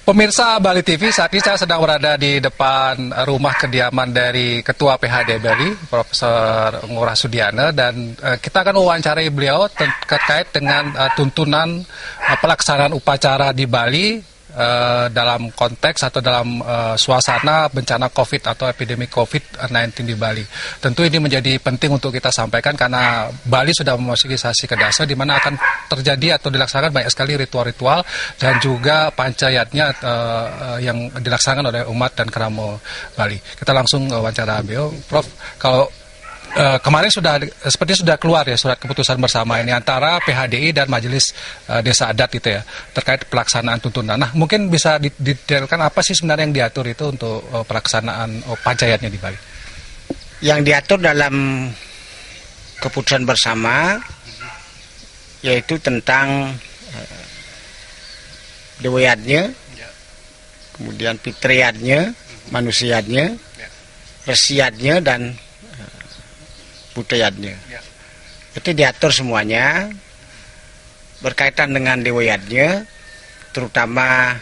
Pemirsa Bali TV, saat ini saya sedang berada di depan rumah kediaman dari Ketua PHD Bali, Profesor Ngurah Sudiana, dan kita akan mewawancarai beliau terkait dengan tuntunan pelaksanaan upacara di Bali dalam konteks atau dalam suasana bencana COVID atau epidemi COVID-19 di Bali. Tentu ini menjadi penting untuk kita sampaikan karena Bali sudah memasuki sasi kedasa di mana akan terjadi atau dilaksanakan banyak sekali ritual-ritual dan juga pancayatnya yang dilaksanakan oleh umat dan keramo Bali. Kita langsung wawancara beliau. Prof, kalau kemarin seperti sudah keluar ya surat keputusan bersama ini antara PHDI dan Majelis Desa Adat itu ya terkait pelaksanaan tuntunan. Nah, mungkin bisa didetailkan apa sih sebenarnya yang diatur itu untuk pelaksanaan pancayatnya di Bali? Yang diatur dalam keputusan bersama yaitu tentang dewayatnya, kemudian fitriatnya, manusianya, resiatnya dan budayanya. Itu diatur semuanya berkaitan dengan dewayatnya, terutama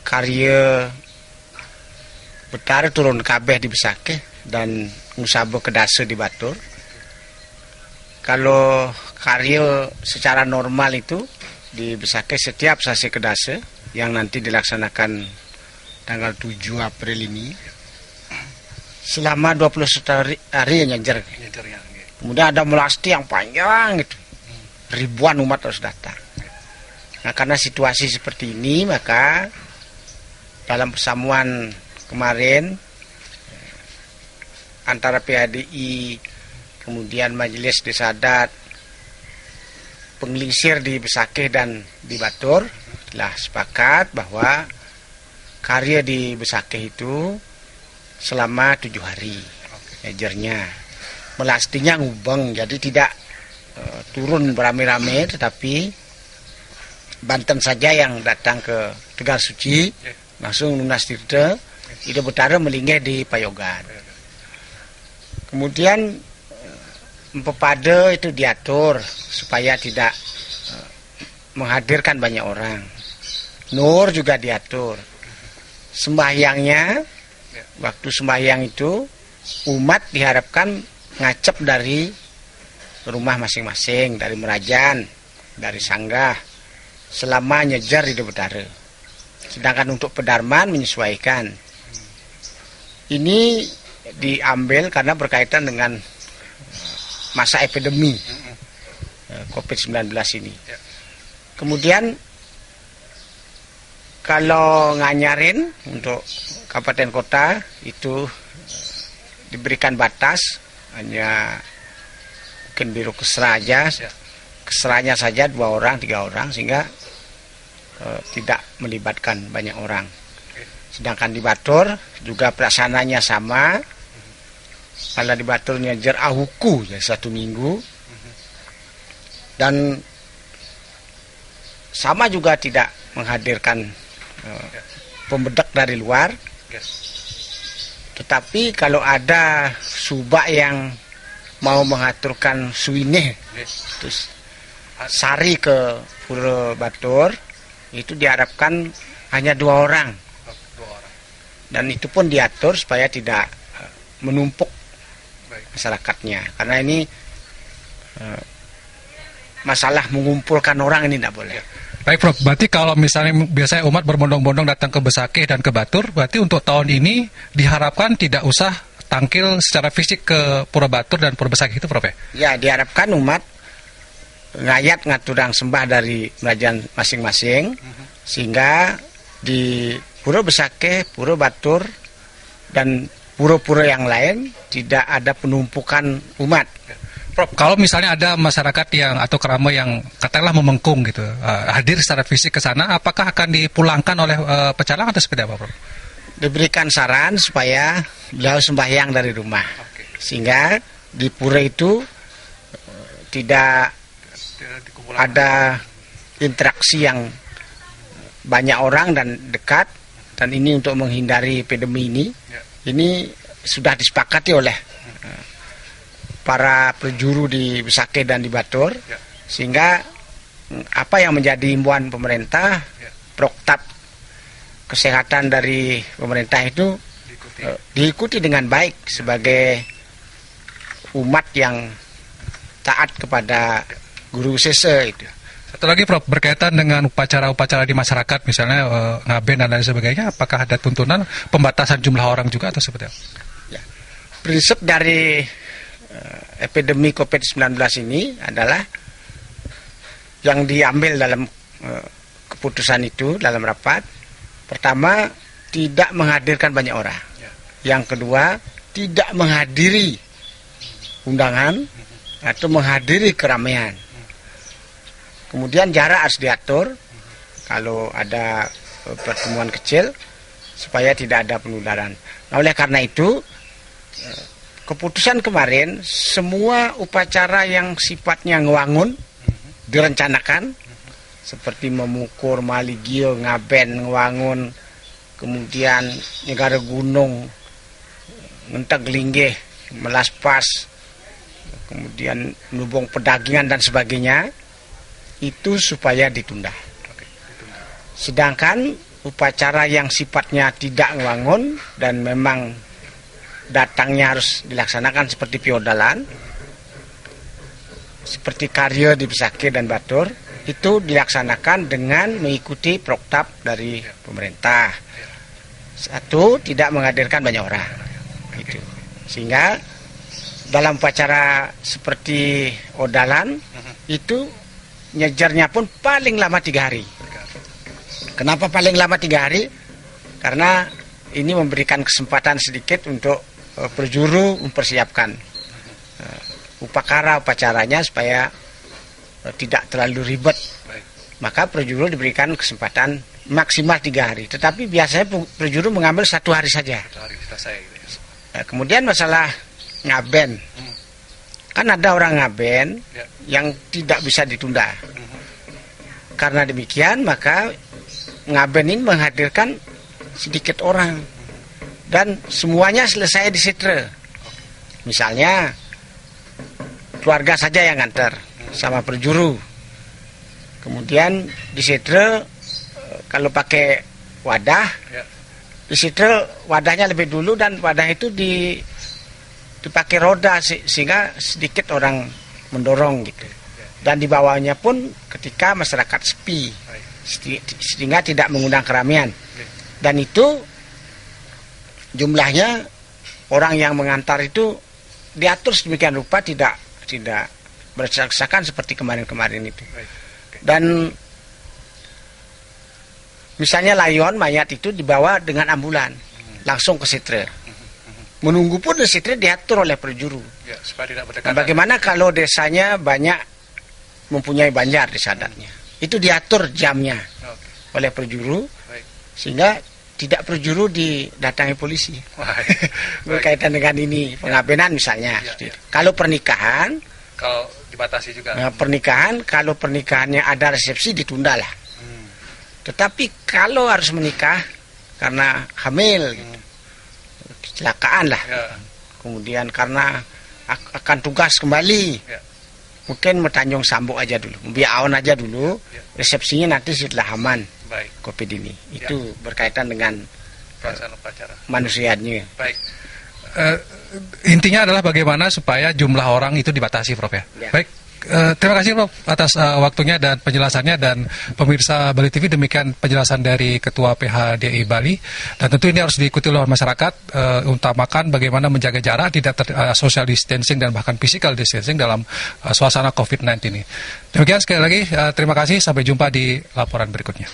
karya Betara turun kabeh di Besakeh dan Ngusabo Kedase di Batur. Kalau karya secara normal itu di Besakeh setiap sasi Kedase yang nanti dilaksanakan tanggal 7 April ini selama 21 hari nyajar. Kemudian ada melasti yang panjang gitu. Ribuan umat harus datang. Nah, karena situasi seperti ini, maka dalam persamuan kemarin antara PHDI kemudian Majelis Desa Adat, pengelisir di Besakeh dan di Batur telah sepakat bahwa karya di Besakeh itu selama 7 hari nyajarnya. Melastinya ngubeng, jadi tidak turun beramai-ramai, tetapi Banten saja yang datang ke Tegal Suci langsung lunas tirta, Ida Betara melinggih di Payogan. Kemudian Empepada itu diatur supaya tidak menghadirkan banyak orang. Nur juga diatur. Sembahyangnya, waktu sembahyang itu umat diharapkan ngacep dari rumah masing-masing, dari merajan, dari sanggah, selama nyejar di Betara. Sedangkan untuk pedarman menyesuaikan. Ini diambil karena berkaitan dengan masa epidemi COVID-19 ini. Kemudian kalau nganyarin untuk kabupaten kota itu diberikan batas hanya mungkin biro kesra aja, kesranya saja 2 orang 3 orang sehingga tidak melibatkan banyak orang. Sedangkan di Batur juga pelaksananya sama. Kalau di Batur nyajar ahuku ya 1 minggu dan sama juga tidak menghadirkan pembedak dari luar. Tetapi kalau ada subak yang mau mengaturkan suwinih terus sari ke Pura Batur, itu diharapkan hanya 2 orang. Dan itu pun diatur supaya tidak menumpuk masyarakatnya. Karena ini masalah mengumpulkan orang ini tidak boleh. Baik Prof, berarti kalau misalnya biasanya umat berbondong-bondong datang ke Besakeh dan ke Batur, berarti untuk tahun ini diharapkan tidak usah tangkil secara fisik ke Pura Batur dan Pura Besakeh itu Prof ya? Ya, diharapkan umat ngayat ngaturang sembah dari kerajaan masing-masing, sehingga di Pura Besakeh, Pura Batur dan pura-pura yang lain tidak ada penumpukan umat. Prof, kalau misalnya ada masyarakat yang atau kerama yang katakanlah memengkung gitu, hadir secara fisik ke sana, apakah akan dipulangkan oleh pecalang atau seperti apa, Prof? Diberikan saran supaya beliau sembahyang dari rumah, sehingga di pura itu tidak ada interaksi yang banyak orang dan dekat, dan ini untuk menghindari epidemi ini. Ini sudah disepakati oleh para penjuru di Besakeh dan di Batur, sehingga apa yang menjadi himbauan pemerintah protap kesehatan dari pemerintah itu diikuti dengan baik sebagai umat yang taat kepada guru sese itu. Satu lagi Prof, berkaitan dengan upacara-upacara di masyarakat, misalnya ngaben dan lain sebagainya, apakah ada tuntunan pembatasan jumlah orang juga atau seperti apa? Ya. Prinsip dari epidemi COVID-19 ini adalah yang diambil dalam keputusan itu dalam rapat. Pertama, tidak menghadirkan banyak orang. Yang kedua, tidak menghadiri undangan atau menghadiri keramaian. Kemudian jarak harus diatur kalau ada pertemuan kecil supaya tidak ada penularan. Nah, oleh karena itu keputusan kemarin semua upacara yang sifatnya ngewangun direncanakan seperti memukur, maligio, ngaben, ngewangun, kemudian negara gunung, ngentek linggih, melaspas, kemudian nubung pedagingan dan sebagainya, itu supaya ditunda. Sedangkan upacara yang sifatnya tidak ngewangun dan memang datangnya harus dilaksanakan seperti piodalan, seperti karya di Besakih dan Batur, itu dilaksanakan dengan mengikuti protap dari pemerintah. Satu, tidak menghadirkan banyak orang. Gitu. Sehingga dalam upacara seperti odalan itu nyejarnya pun paling lama 3 hari. Kenapa paling lama 3 hari? Karena ini memberikan kesempatan sedikit untuk perjuru mempersiapkan upacaranya supaya tidak terlalu ribet. Maka perjuru diberikan kesempatan maksimal 3 hari. Tetapi biasanya perjuru mengambil 1 hari saja. Kemudian masalah ngaben. Kan ada orang ngaben yang tidak bisa ditunda. Karena demikian maka ngaben ini menghadirkan sedikit orang. Dan semuanya selesai di Sitre. Misalnya keluarga saja yang nganter sama perjuru. Kemudian di Sitre kalau pakai wadah, di Sitre wadahnya lebih dulu dan wadah itu dipakai roda sehingga sedikit orang mendorong gitu. Dan di bawahnya pun ketika masyarakat sepi sehingga tidak mengundang keramaian. Dan itu jumlahnya orang yang mengantar itu diatur sedemikian rupa tidak berdesak-desakan seperti kemarin-kemarin itu. Dan misalnya layon mayat itu dibawa dengan ambulan langsung ke Sitre. Menunggu pun di Sitre diatur oleh perjuru. Nah, bagaimana kalau desanya banyak mempunyai banjar di sadatnya? Itu diatur jamnya oleh perjuru sehingga tidak perjuru didatangi polisi. Berkaitan dengan ini pengabenan misalnya. Kalau pernikahan, kalau dibatasi juga. Nah, kalau pernikahannya ada resepsi ditunda lah. Tetapi kalau harus menikah karena hamil, kecelakaan lah. Kemudian karena akan tugas kembali, mungkin Metanjung Sambuk aja dulu, Biaon aja dulu. Resepsinya nanti setelah aman COVID ini. Itu berkaitan dengan manusianya. Baik. Intinya adalah bagaimana supaya jumlah orang itu dibatasi, Prof ya. Baik, terima kasih Prof atas waktunya dan penjelasannya, dan pemirsa Bali TV, demikian penjelasan dari Ketua PHDI Bali. Dan tentu ini harus diikuti oleh masyarakat, utamakan bagaimana menjaga jarak, tidak social distancing dan bahkan physical distancing dalam suasana COVID-19 ini. Demikian sekali lagi, terima kasih, sampai jumpa di laporan berikutnya.